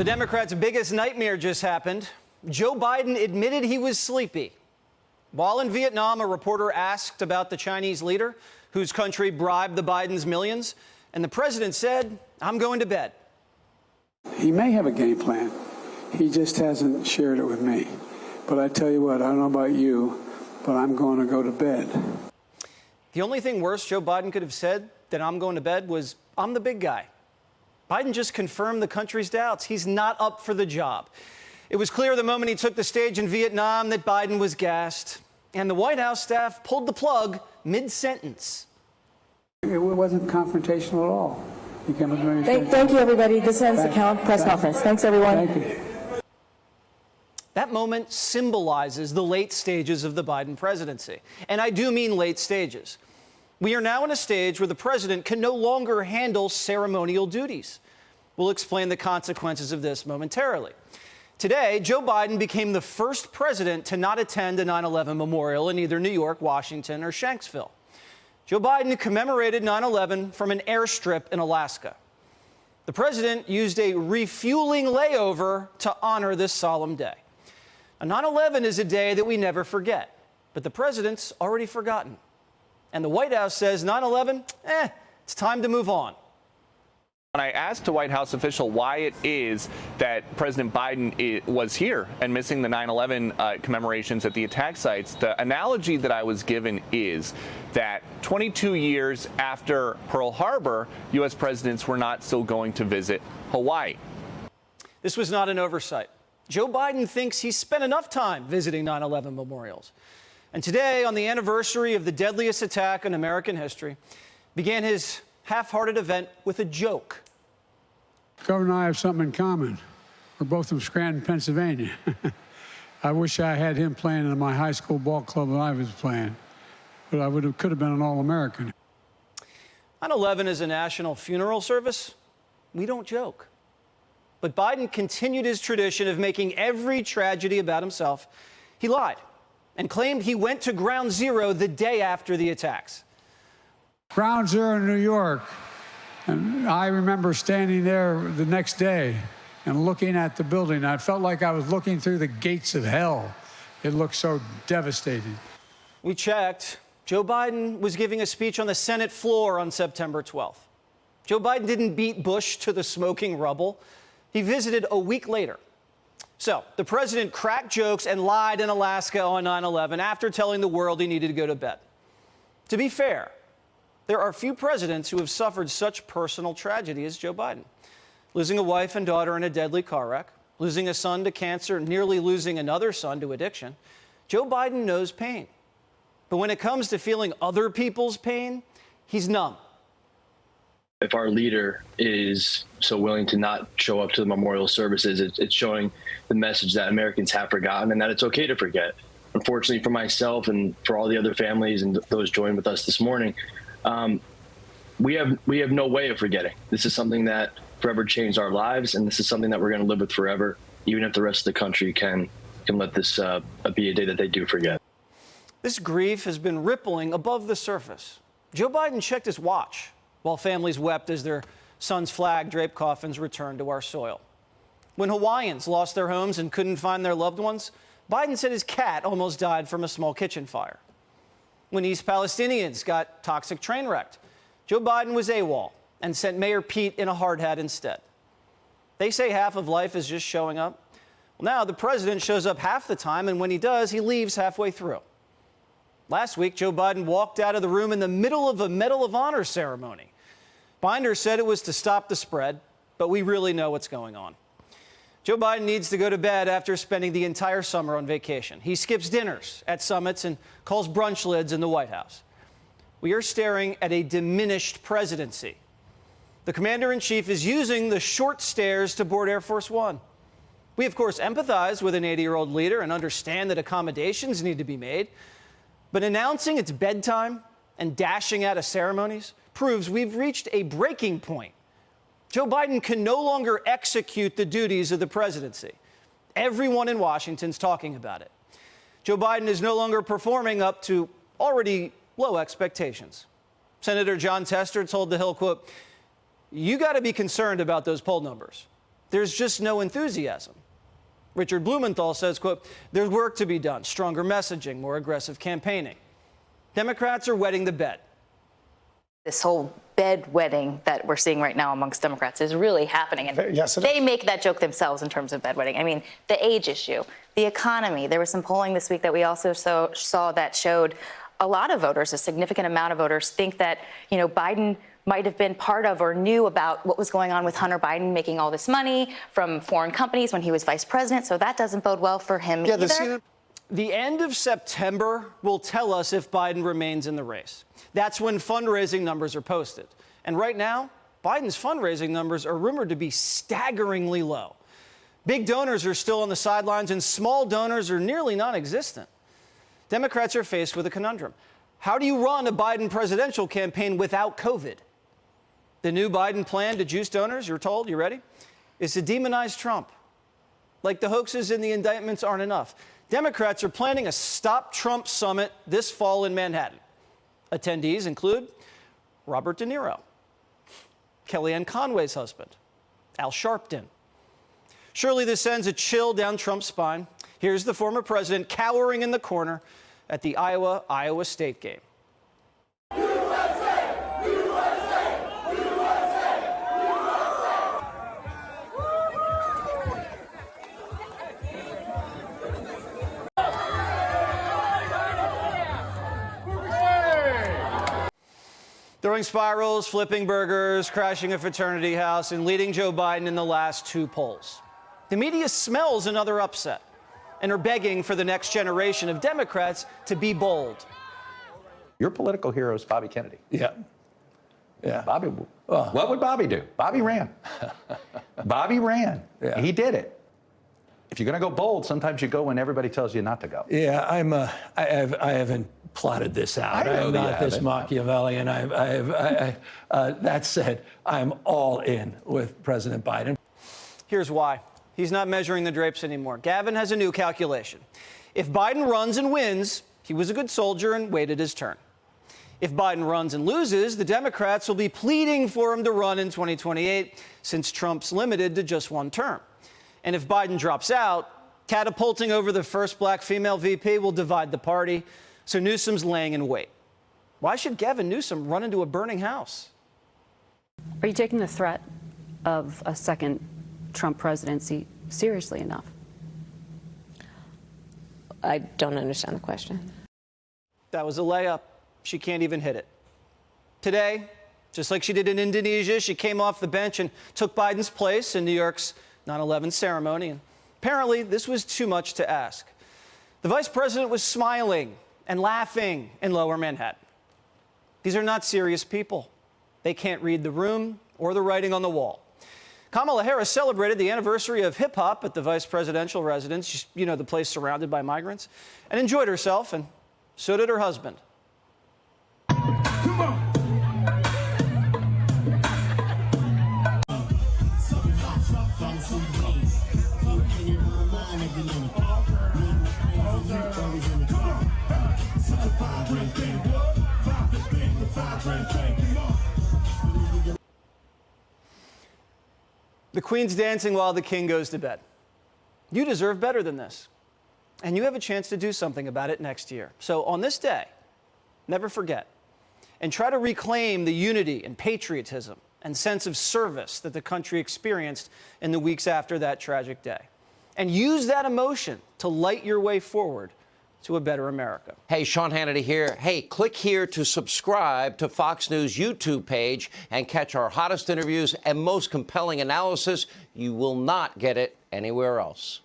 The Democrats' biggest nightmare just happened. Joe Biden admitted he was sleepy. While in Vietnam, a reporter asked about the Chinese leader whose country bribed the Bidens millions, and the president said, "I'm going to bed." He may have a game plan. He just hasn't shared it with me. But I tell you what, I don't know about you, but I'm going to go to bed. The only thing worse Joe Biden could have said than "I'm going to bed" was, "I'm the big guy." Biden just confirmed the country's doubts. He's not up for the job. It was clear the moment he took the stage in Vietnam that Biden was gassed, and the White House staff pulled the plug mid-sentence. It wasn't confrontational at all. He came with many Thank you, everybody. This ends the press conference. Thanks, everyone. Thank you. That moment symbolizes the late stages of the Biden presidency. And I do mean late stages. We are now in a stage where the president can no longer handle ceremonial duties. We'll explain the consequences of this momentarily. Today, Joe Biden became the first president to not attend a 9/11 memorial in either New York, Washington, or Shanksville. Joe Biden commemorated 9/11 from an airstrip in Alaska. The president used a refueling layover to honor this solemn day. 9/11 is a day that we never forget, but the president's already forgotten. And the White House says 9/11, it's time to move on. When I asked a White House official why it is that President Biden was here and missing the 9/11 commemorations at the attack sites, the analogy that I was given is that 22 years after Pearl Harbor, U.S. presidents were not still going to visit Hawaii. This was not an oversight. Joe Biden thinks he spent enough time visiting 9/11 memorials. And today, on the anniversary of the deadliest attack in American history, began his half-hearted event with a joke. Governor and I have something in common. We're both from Scranton, Pennsylvania. I wish I had him playing in my high school ball club when I was playing, but I could have been an All-American. 9/11 is a national funeral service. We don't joke. But Biden continued his tradition of making every tragedy about himself. He lied and claimed he went to Ground Zero the day after the attacks. Ground Zero in New York. And I remember standing there the next day and looking at the building. I felt like I was looking through the gates of hell. It looked so devastating. We checked. Joe Biden was giving a speech on the Senate floor on September 12th. Joe Biden didn't beat Bush to the smoking rubble. He visited a week later. So the president cracked jokes and lied in Alaska on 9/11 after telling the world he needed to go to bed. To be fair, there are few presidents who have suffered such personal tragedy as Joe Biden. Losing a wife and daughter in a deadly car wreck, losing a son to cancer, nearly losing another son to addiction. Joe Biden knows pain. But when it comes to feeling other people's pain, he's numb. If our leader is so willing to not show up to the memorial services, it's showing the message that Americans have forgotten and that it's okay to forget. Unfortunately for myself and for all the other families and those joined with us this morning, we have no way of forgetting. This is something that forever changed our lives, and this is something that we're going to live with forever, even if the rest of the country can let this be a day that they do forget. This grief has been rippling above the surface. Joe Biden checked his watch while families wept as their son's flag-draped coffins returned to our soil. When Hawaiians lost their homes and couldn't find their loved ones, Biden said his cat almost died from a small kitchen fire. When East Palestinians got toxic train wrecked, Joe Biden was AWOL and sent Mayor Pete in a hard hat instead. They say half of life is just showing up. Well, now the president shows up half the time, and when he does, he leaves halfway through. Last week, Joe Biden walked out of the room in the middle of a Medal of Honor ceremony. Binder said it was to stop the spread, but we really know what's going on. Joe Biden needs to go to bed after spending the entire summer on vacation. He skips dinners at summits and calls brunch lids in the White House. We are staring at a diminished presidency. The commander-in-chief is using the short stairs to board Air Force One. We, of course, empathize with an 80-year-old leader and understand that accommodations need to be made. But announcing it's bedtime and dashing out of ceremonies proves we've reached a breaking point. Joe Biden can no longer execute the duties of the presidency. Everyone in Washington's talking about it. Joe Biden is no longer performing up to already low expectations. Senator John Tester told The Hill, quote, "You got to be concerned about those poll numbers. There's just no enthusiasm. Richard Blumenthal says, quote, there's work to be done, stronger messaging, more aggressive campaigning. Democrats are wetting the bed. This whole bedwetting that we're seeing right now amongst Democrats is really happening. And yes, it they is. make that joke themselves in terms of bedwetting. I mean, the age issue, the economy. There was some polling this week that we also saw that showed a lot of voters, a significant amount of voters, think that, Biden might have been part of or knew about what was going on with Hunter Biden making all this money from foreign companies when he was vice president. So that doesn't bode well for him either. The end of September will tell us if Biden remains in the race. That's when fundraising numbers are posted. And right now, Biden's fundraising numbers are rumored to be staggeringly low. Big donors are still on the sidelines, and small donors are nearly non-existent. Democrats are faced with a conundrum. How do you run a Biden presidential campaign without COVID? The new Biden plan to juice donors, you're told, you ready, is to demonize Trump. Like the hoaxes in the indictments aren't enough. Democrats are planning a Stop Trump summit this fall in Manhattan. Attendees include Robert De Niro, Kellyanne Conway's husband, Al Sharpton. Surely this sends a chill down Trump's spine. Here's the former president cowering in the corner at the Iowa State game. Throwing spirals, flipping burgers, crashing a fraternity house, and leading Joe Biden in the last two polls. The media smells another upset and are begging for the next generation of Democrats to be bold. Your political hero is Bobby Kennedy. Yeah. Yeah. Bobby, what would Bobby do? Bobby ran. Bobby ran. Yeah. He did it. If you're going to go bold, sometimes you go when everybody tells you not to go. Yeah, I haven't plotted this out. I know I'm you not this haven't. Machiavellian. That said, I'm all in with President Biden. Here's why. He's not measuring the drapes anymore. Gavin has a new calculation. If Biden runs and wins, he was a good soldier and waited his turn. If Biden runs and loses, the Democrats will be pleading for him to run in 2028, since Trump's limited to just one term. And if Biden drops out, catapulting over the first black female VP will divide the party, so Newsom's laying in wait. Why should Gavin Newsom run into a burning house? Are you taking the threat of a second Trump presidency seriously enough? I don't understand the question. That was a layup. She can't even hit it. Today, just like she did in Indonesia, she came off the bench and took Biden's place in New York's 9/11 ceremony. And apparently, this was too much to ask. The vice president was smiling and laughing in Lower Manhattan. These are not serious people. They can't read the room or the writing on the wall. Kamala Harris celebrated the anniversary of hip-hop at the vice presidential residence, the place surrounded by migrants, and enjoyed herself, and so did her husband. The Queen's dancing while the King goes to bed. You deserve better than this. And you have a chance to do something about it next year. So on this day, never forget, and try to reclaim the unity and patriotism and sense of service that the country experienced in the weeks after that tragic day. And use that emotion to light your way forward to a better America. Hey, Sean Hannity here. Hey, click here to subscribe to Fox News YouTube page and catch our hottest interviews and most compelling analysis. You will not get it anywhere else.